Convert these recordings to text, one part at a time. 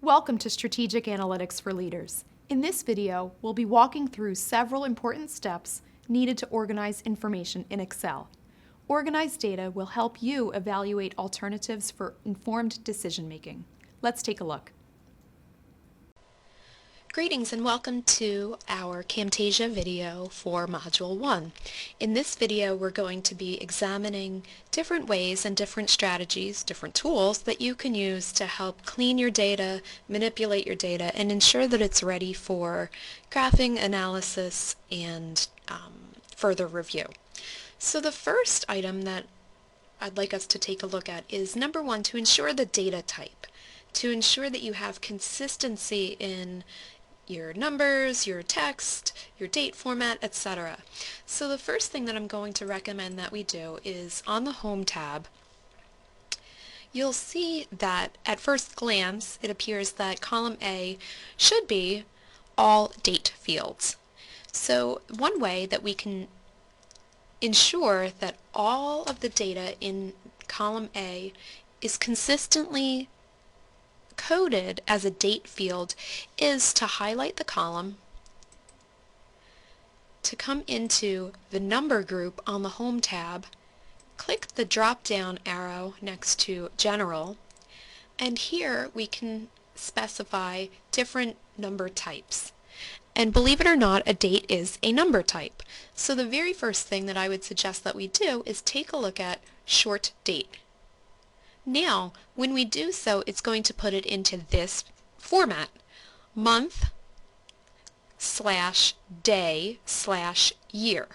Welcome to Strategic Analytics for Leaders. In this video, we'll be walking through several important steps needed to organize information in Excel. Organized data will help you evaluate alternatives for informed decision-making. Let's take a look. Greetings and welcome to our Camtasia video for Module 1. In this video we're going to be examining different ways and different strategies, different tools that you can use to help clean your data, manipulate your data, and ensure that it's ready for graphing, analysis, and further review. So the first item that I'd like us to take a look at is number 1, to ensure the data type. To ensure that you have consistency in your numbers, your text, your date format, etc. So the first thing that I'm going to recommend that we do is on the Home tab, you'll see that at first glance it appears that column A should be all date fields. So one way that we can ensure that all of the data in column A is consistently coded as a date field is to highlight the column, to come into the number group on the Home tab, click the drop-down arrow next to General, and here we can specify different number types. And believe it or not, a date is a number type. So the very first thing that I would suggest that we do is take a look at short date. Now, when we do so, it's going to put it into this format, month/day/year.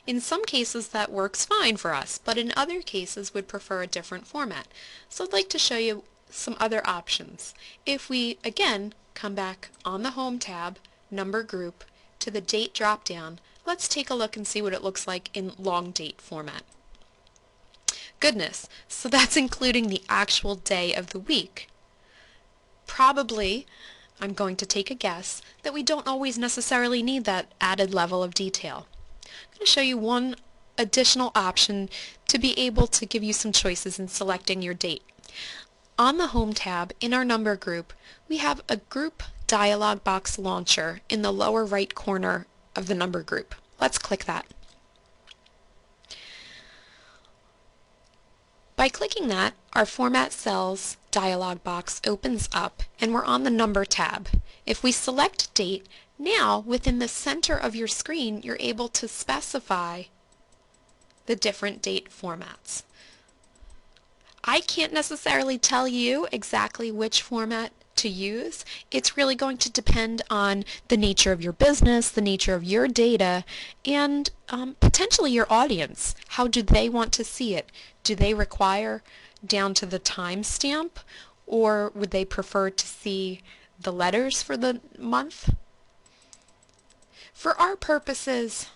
In some cases that works fine for us, but in other cases would prefer a different format. So I'd like to show you some other options. If we, again, come back on the Home tab, Number Group, to the Date drop-down, let's take a look and see what it looks like in long date format. Goodness, so that's including the actual day of the week. Probably, I'm going to take a guess, that we don't always necessarily need that added level of detail. I'm going to show you one additional option to be able to give you some choices in selecting your date. On the Home tab, in our number group, we have a group dialog box launcher in the lower right corner of the number group. Let's click that. By clicking that, our Format Cells dialog box opens up and we're on the Number tab. If we select Date, now within the center of your screen you're able to specify the different date formats. I can't necessarily tell you exactly which format to use. It's really going to depend on the nature of your business, the nature of your data, and potentially your audience. How do they want to see it? Do they require down to the timestamp, or would they prefer to see the letters for the month? For our purposes,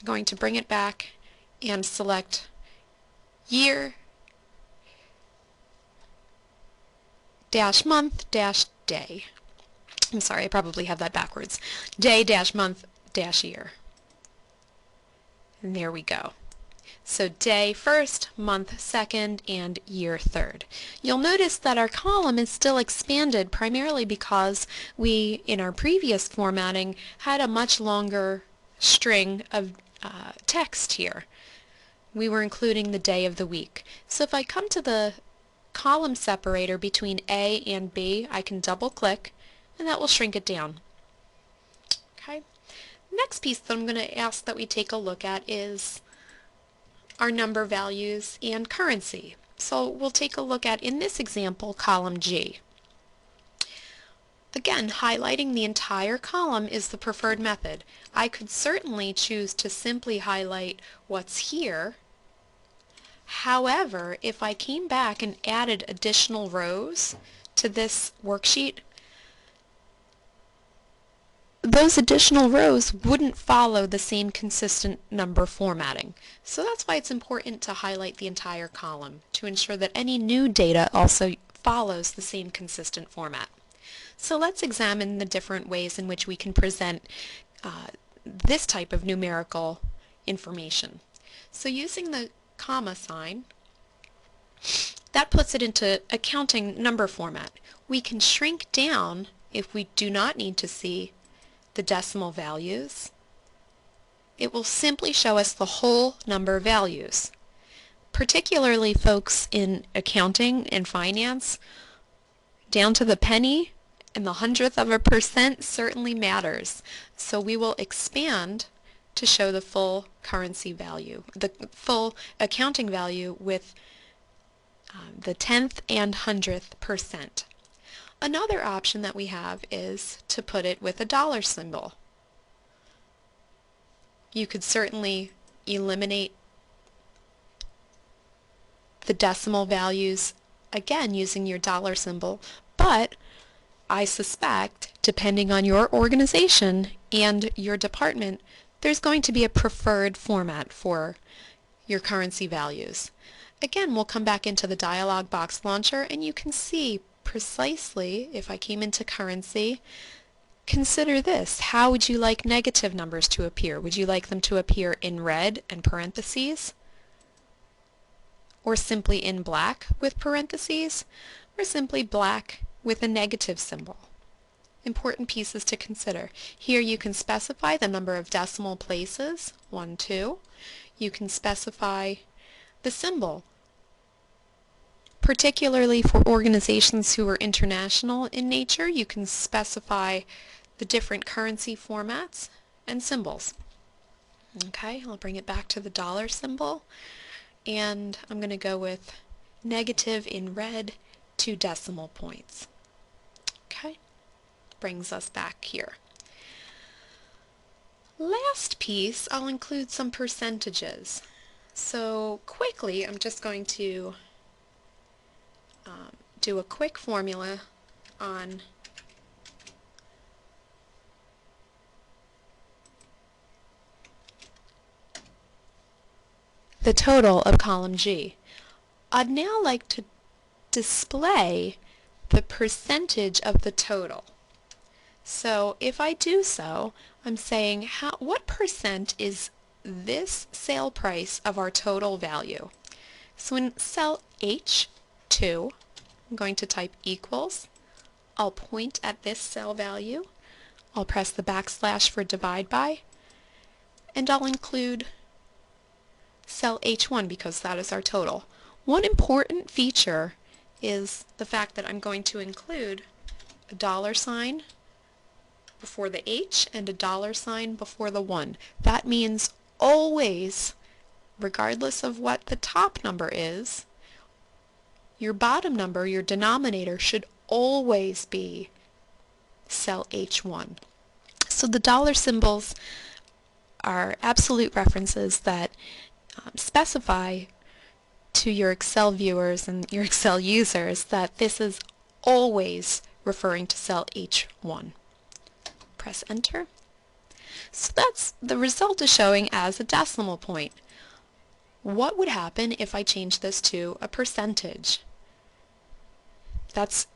I'm going to bring it back and select year dash month dash day. I'm sorry, I probably have that backwards. Day dash month dash year. And there we go. So day first, month second, and year third. You'll notice that our column is still expanded primarily because we, in our previous formatting, had a much longer string of text here. We were including the day of the week. So if I come to the column separator between A and B, I can double click and that will shrink it down. Okay. Next piece that I'm going to ask that we take a look at is our number values and currency. So we'll take a look at, in this example, column G. Again, highlighting the entire column is the preferred method. I could certainly choose to simply highlight what's here. However, if I came back and added additional rows to this worksheet, those additional rows wouldn't follow the same consistent number formatting. So that's why it's important to highlight the entire column to ensure that any new data also follows the same consistent format. So let's examine the different ways in which we can present this type of numerical information. So using the comma sign, that puts it into accounting number format. We can shrink down if we do not need to see the decimal values. It will simply show us the whole number values. Particularly folks in accounting and finance, down to the penny and the hundredth of a percent certainly matters. So we will expand to show the full currency value, the full accounting value with the tenth and hundredth percent. Another option that we have is to put it with a dollar symbol. You could certainly eliminate the decimal values again using your dollar symbol, but I suspect, depending on your organization and your department, there's going to be a preferred format for your currency values. Again, we'll come back into the dialog box launcher and you can see precisely, if I came into currency, consider this. How would you like negative numbers to appear? Would you like them to appear in red and parentheses? Or simply in black with parentheses? Or simply black with a negative symbol? Important pieces to consider. Here you can specify the number of decimal places, 1, 2. You can specify the symbol. Particularly for organizations who are international in nature, you can specify the different currency formats and symbols. Okay, I'll bring it back to the dollar symbol, and I'm going to go with negative in red 2 decimal points. Okay, brings us back here. Last piece, I'll include some percentages. So quickly, I'm just going to do a quick formula on the total of column G. I'd now like to display the percentage of the total. So if I do so, I'm saying what percent is this sale price of our total value. So in cell H2, I'm going to type equals. I'll point at this cell value. I'll press the backslash for divide by, and I'll include cell H1 because that is our total. One important feature is the fact that I'm going to include a dollar sign before the H and a dollar sign before the 1. That means always, regardless of what the top number is, your bottom number, your denominator, should always be cell H1. So the dollar symbols are absolute references that specify to your Excel viewers and your Excel users that this is always referring to cell H1. Press enter. So that's the result is showing as a decimal point. What would happen if I change this to a percentage? That's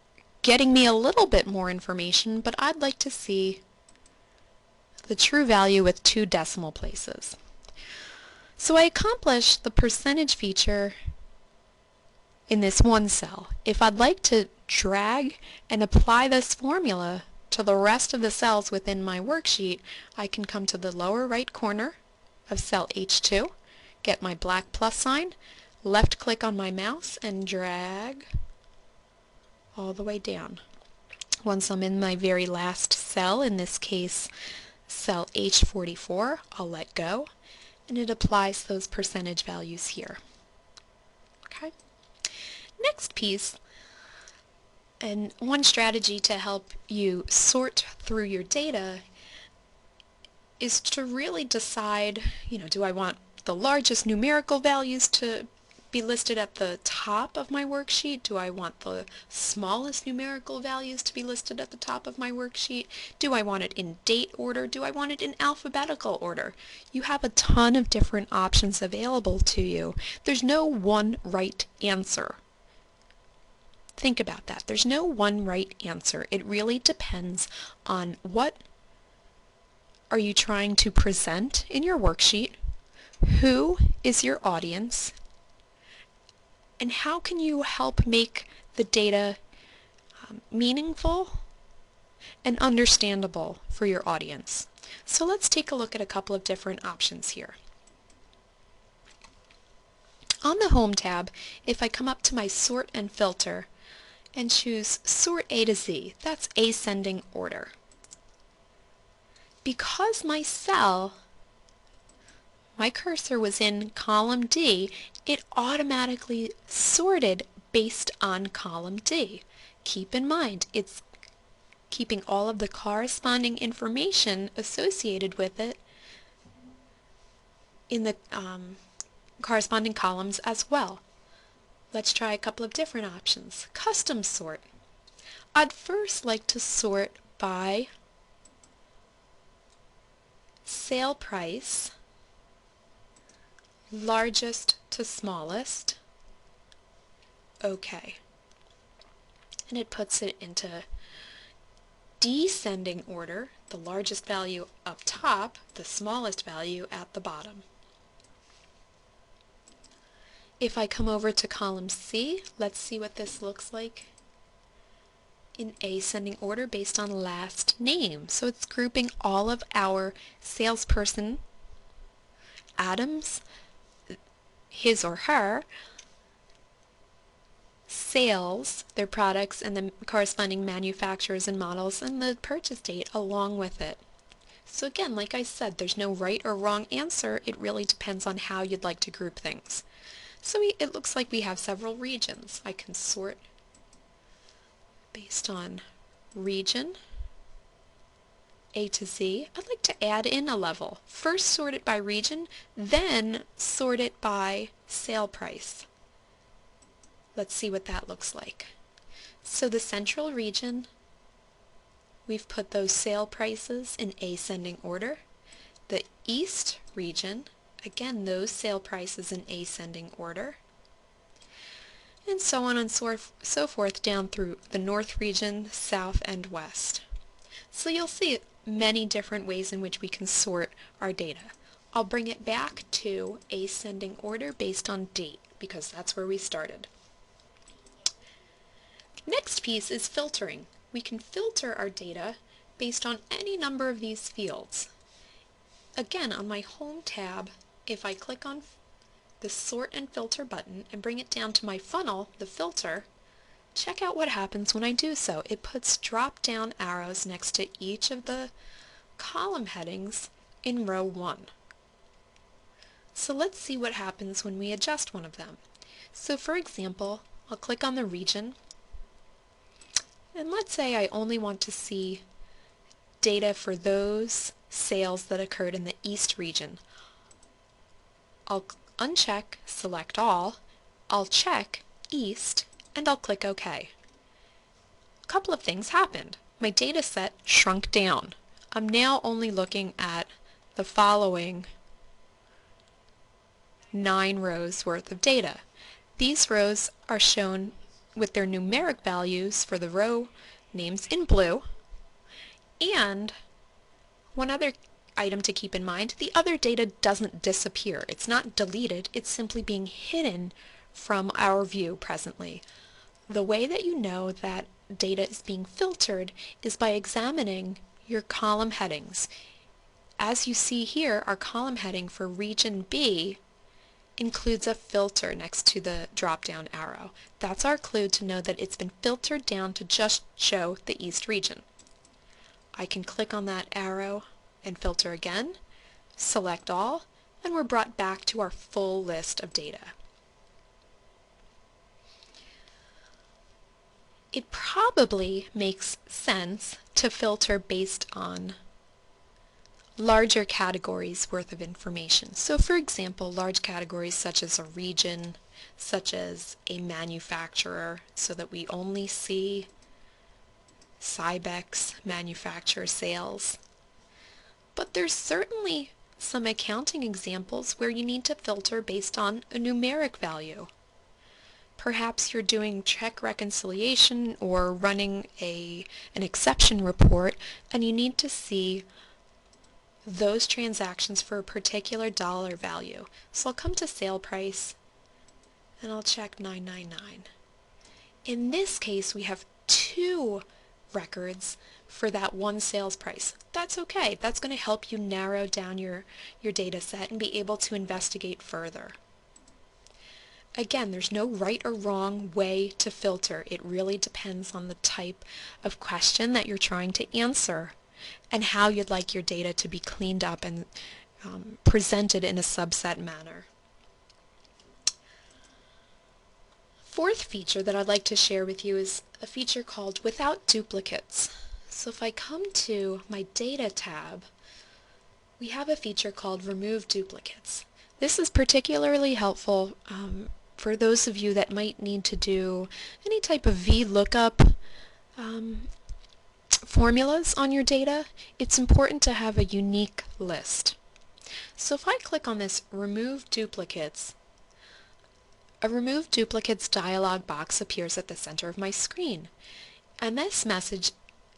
getting me a little bit more information, but I'd like to see the true value with 2 decimal places. So I accomplished the percentage feature in this one cell. If I'd like to drag and apply this formula to the rest of the cells within my worksheet, I can come to the lower right corner of cell H2, get my black plus sign, left click on my mouse, and drag all the way down. Once I'm in my very last cell, in this case cell H44, I'll let go, and it applies those percentage values here. Okay. Next piece, and one strategy to help you sort through your data is to really decide, do I want the largest numerical values to be listed at the top of my worksheet? Do I want the smallest numerical values to be listed at the top of my worksheet? Do I want it in date order? Do I want it in alphabetical order? You have a ton of different options available to you. There's no one right answer. Think about that. There's no one right answer. It really depends on what are you trying to present in your worksheet, who is your audience, and how can you help make the data meaningful and understandable for your audience. So let's take a look at a couple of different options here. On the Home tab, if I come up to my Sort and Filter and choose Sort A to Z, that's ascending order. Because my cursor was in column D, it automatically sorted based on column D. Keep in mind, it's keeping all of the corresponding information associated with it in the corresponding columns as well. Let's try a couple of different options. Custom sort. I'd first like to sort by sale price, largest to smallest. Okay. And it puts it into descending order, the largest value up top, the smallest value at the bottom. If I come over to column C, let's see what this looks like in ascending order based on last name. So it's grouping all of our salesperson, Adams, his or her, sales, their products, and the corresponding manufacturers and models, and the purchase date along with it. So again, like I said, there's no right or wrong answer. It really depends on how you'd like to group things. So it looks like we have several regions. I can sort based on region, A to Z. I'd like to add in a level. First sort it by region, then sort it by sale price. Let's see what that looks like. So the central region, we've put those sale prices in ascending order. The east region, again, those sale prices in ascending order. And so on and so forth down through the north region, south, and west. So you'll see many different ways in which we can sort our data. I'll bring it back to ascending order based on date, because that's where we started. Next piece is filtering. We can filter our data based on any number of these fields. Again, on my Home tab, if I click on the Sort and Filter button and bring it down to my funnel, the filter, check out what happens when I do so. It puts drop-down arrows next to each of the column headings in row 1. So let's see what happens when we adjust one of them. So for example, I'll click on the region, and let's say I only want to see data for those sales that occurred in the East region. I'll uncheck Select All, I'll check East, and I'll click OK. A couple of things happened. My data set shrunk down. I'm now only looking at the following 9 rows worth of data. These rows are shown with their numeric values for the row names in blue, and one other item to keep in mind, the other data doesn't disappear. It's not deleted, it's simply being hidden from our view presently. The way that you know that data is being filtered is by examining your column headings. As you see here, our column heading for region B includes a filter next to the drop-down arrow. That's our clue to know that it's been filtered down to just show the East region. I can click on that arrow and filter again, select all, and we're brought back to our full list of data. It probably makes sense to filter based on larger categories worth of information. So for example, large categories such as a region, such as a manufacturer, so that we only see Cybex manufacturer sales. But there's certainly some accounting examples where you need to filter based on a numeric value. Perhaps you're doing check reconciliation or running an exception report, and you need to see those transactions for a particular dollar value. So I'll come to sale price, and I'll check 999. In this case, we have two records for that one sales price. That's okay. That's going to help you narrow down your data set and be able to investigate further. Again, there's no right or wrong way to filter. It really depends on the type of question that you're trying to answer and how you'd like your data to be cleaned up and presented in a subset manner. Fourth feature that I'd like to share with you is a feature called Without Duplicates. So if I come to my Data tab, we have a feature called Remove Duplicates. This is particularly helpful for those of you that might need to do any type of VLOOKUP formulas on your data. It's important to have a unique list. So if I click on this Remove Duplicates, a Remove Duplicates dialog box appears at the center of my screen, and this message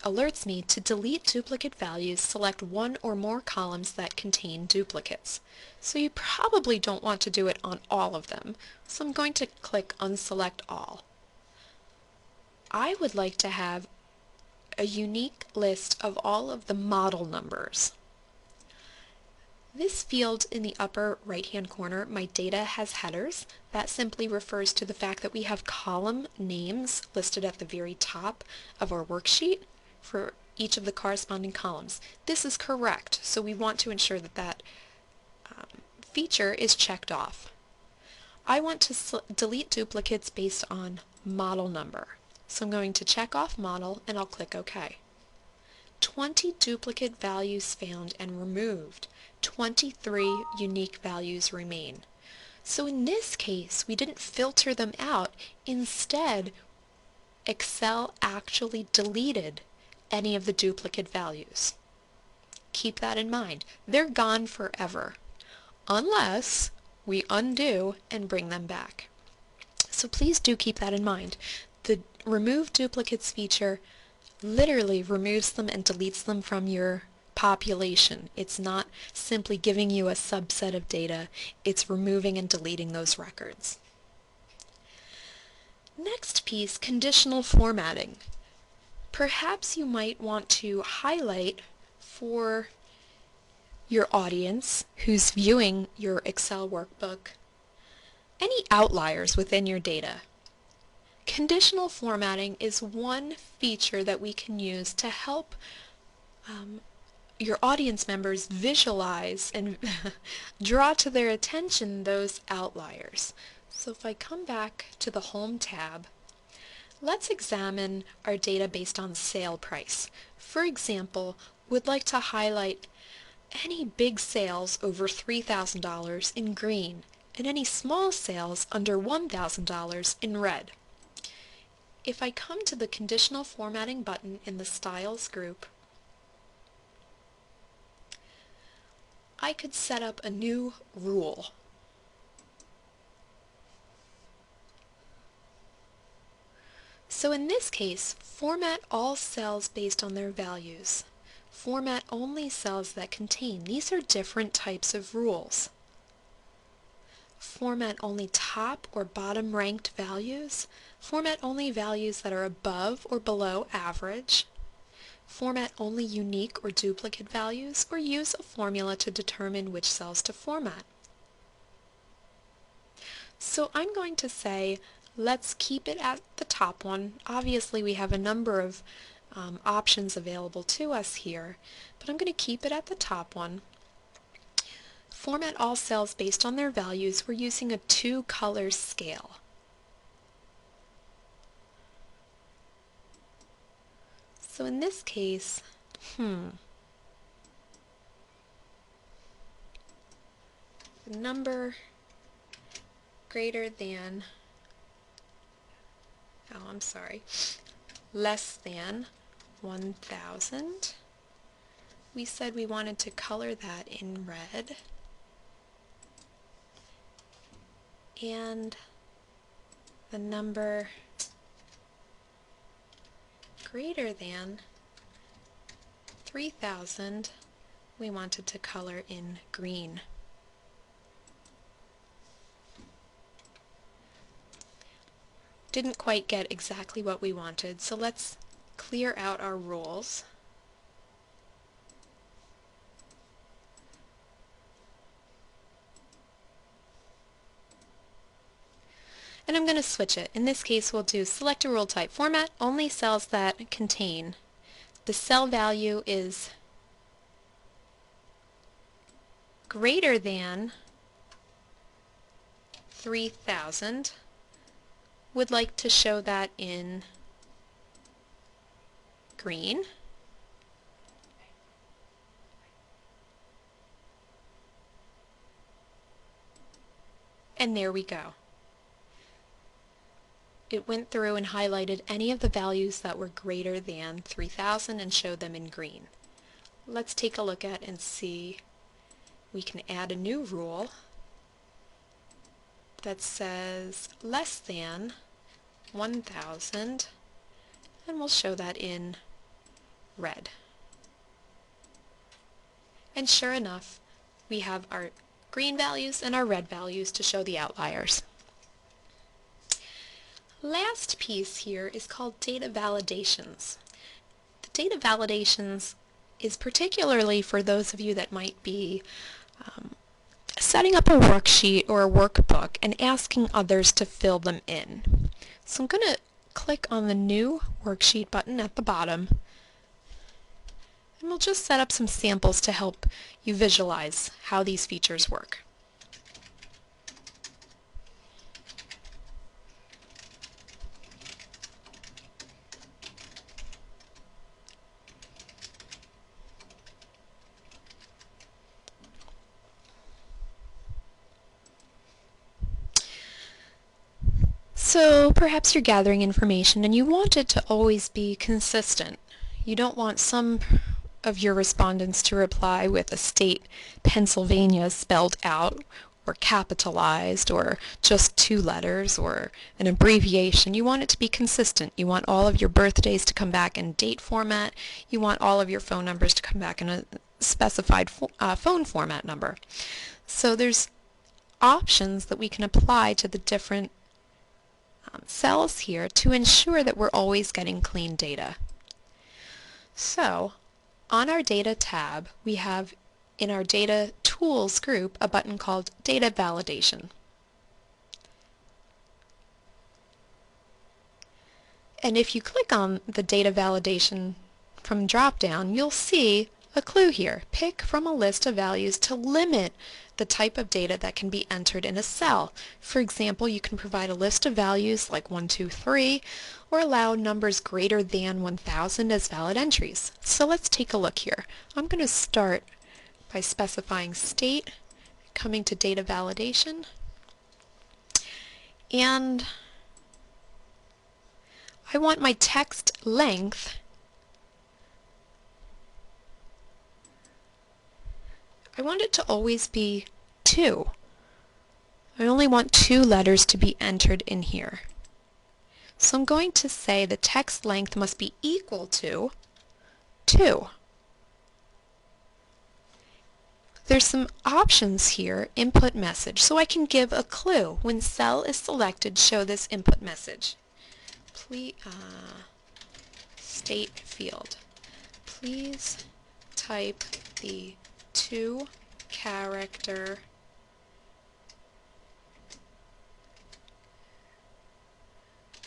alerts me to delete duplicate values. Select one or more columns that contain duplicates. So you probably don't want to do it on all of them, so I'm going to click Unselect All. I would like to have a unique list of all of the model numbers. This field in the upper right-hand corner, my data has headers. That simply refers to the fact that we have column names listed at the very top of our worksheet for each of the corresponding columns. This is correct, so we want to ensure that that feature is checked off. I want to delete duplicates based on model number. So I'm going to check off model and I'll click OK. 20 duplicate values found and removed. 23 unique values remain. So in this case, we didn't filter them out. Instead, Excel actually deleted any of the duplicate values. Keep that in mind. They're gone forever, unless we undo and bring them back. So please do keep that in mind. The Remove Duplicates feature literally removes them and deletes them from your population. It's not simply giving you a subset of data, it's removing and deleting those records. Next piece, conditional formatting. Perhaps you might want to highlight for your audience who's viewing your Excel workbook any outliers within your data. Conditional formatting is one feature that we can use to help your audience members visualize and draw to their attention those outliers. So if I come back to the Home tab, let's examine our data based on sale price. For example, we'd like to highlight any big sales over $3,000 in green and any small sales under $1,000 in red. If I come to the Conditional Formatting button in the Styles group, I could set up a new rule. So in this case, format all cells based on their values. Format only cells that contain. These are different types of rules. Format only top or bottom ranked values. Format only values that are above or below average. Format only unique or duplicate values, or use a formula to determine which cells to format. So I'm going to say, let's keep it at the top one. Obviously we have a number of options available to us here, but I'm going to keep it at the top one. Format all cells based on their values. We're using a 2-color scale. So in this case, the number greater than, less than 1,000. We said we wanted to color that in red. And the number greater than 3,000 we wanted to color in green. didn't quite get exactly what we wanted, so let's clear out our rules. And I'm going to switch it. In this case, we'll do select a rule type format, only cells that contain. The cell value is greater than 3,000. Would like to show that in green. And there we go. It went through and highlighted any of the values that were greater than 3,000 and showed them in green. Let's take a look at and see. We can add a new rule that says less than 1,000, and we'll show that in red. And sure enough, we have our green values and our red values to show the outliers. Last piece here is called data validations. The data validations is particularly for those of you that might be setting up a worksheet or a workbook and asking others to fill them in. So I'm going to click on the new worksheet button at the bottom, and we'll just set up some samples to help you visualize how these features work. So perhaps you're gathering information and you want it to always be consistent. You don't want some of your respondents to reply with a state Pennsylvania spelled out or capitalized or just 2 letters or an abbreviation. You want it to be consistent. You want all of your birthdays to come back in date format. You want all of your phone numbers to come back in a specified phone format number. So there's options that we can apply to the different cells here to ensure that we're always getting clean data. So on our Data tab, we have in our Data Tools group a button called Data Validation. And if you click on the Data Validation from drop-down, you'll see a clue here. Pick from a list of values to limit the type of data that can be entered in a cell. For example, you can provide a list of values like 1, 2, 3, or allow numbers greater than 1,000 as valid entries. So let's take a look here. I'm going to start by specifying state, coming to data validation, and I want my text length. I want it to always be 2. I only want 2 letters to be entered in here. So I'm going to say the text length must be equal to 2. There's some options here, input message, so I can give a clue. When cell is selected, show this input message. Please, state field. Please type the 2-character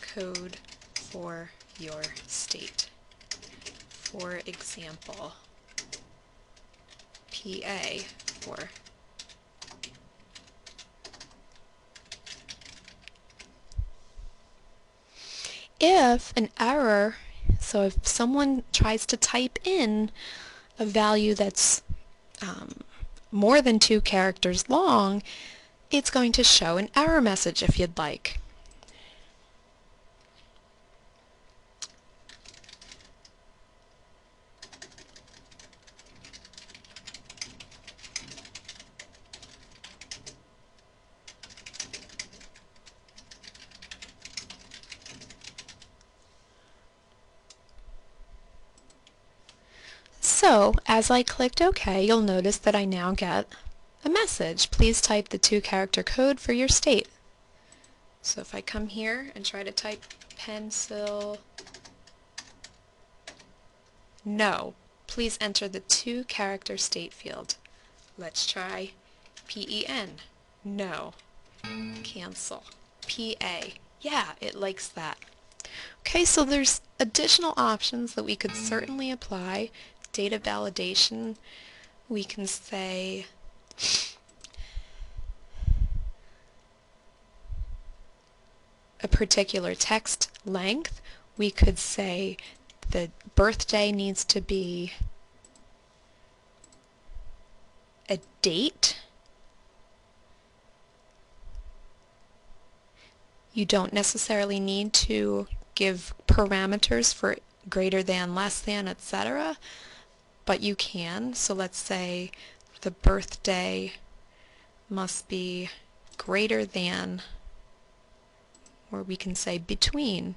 code for your state. For example, PA for if an error, so if someone tries to type in a value that's more than 2 characters long, it's going to show an error message if you'd like. So, as I clicked OK, you'll notice that I now get a message. Please type the 2-character code for your state. So if I come here and try to type pencil, no, please enter the 2-character state field. Let's try PEN, no. Cancel, PA, yeah, it likes that. Okay, so there's additional options that we could certainly apply. Data validation, we can say a particular text length. We could say the birthday needs to be a date. You don't necessarily need to give parameters for greater than, less than, etc., but you can. So let's say the birthday must be greater than, or we can say between.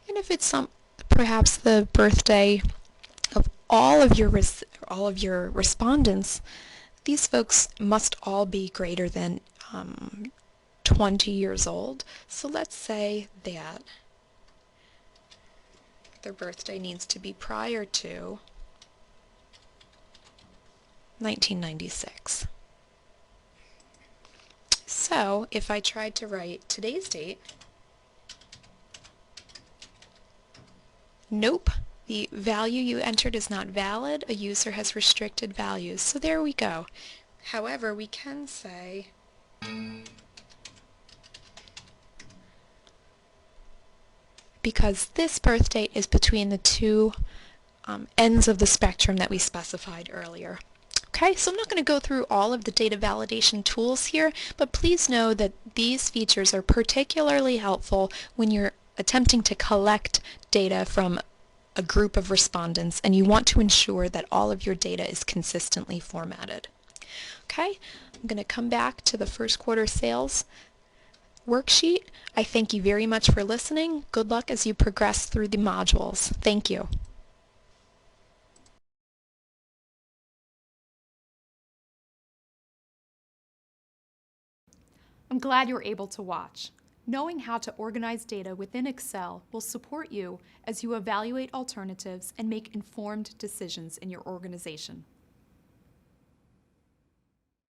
And if it's perhaps the birthday of all of your respondents, these folks must all be greater than 20 years old. So let's say that their birthday needs to be prior to 1996. So if I tried to write today's date, nope, the value you entered is not valid. A user has restricted values. So there we go. However, we can say because this birth date is between the two ends of the spectrum that we specified earlier. Okay, so I'm not going to go through all of the data validation tools here, but please know that these features are particularly helpful when you're attempting to collect data from a group of respondents and you want to ensure that all of your data is consistently formatted. Okay, I'm going to come back to the first quarter sales worksheet. I thank you very much for listening. Good luck as you progress through the modules. Thank you. I'm glad you were able to watch. Knowing how to organize data within Excel will support you as you evaluate alternatives and make informed decisions in your organization.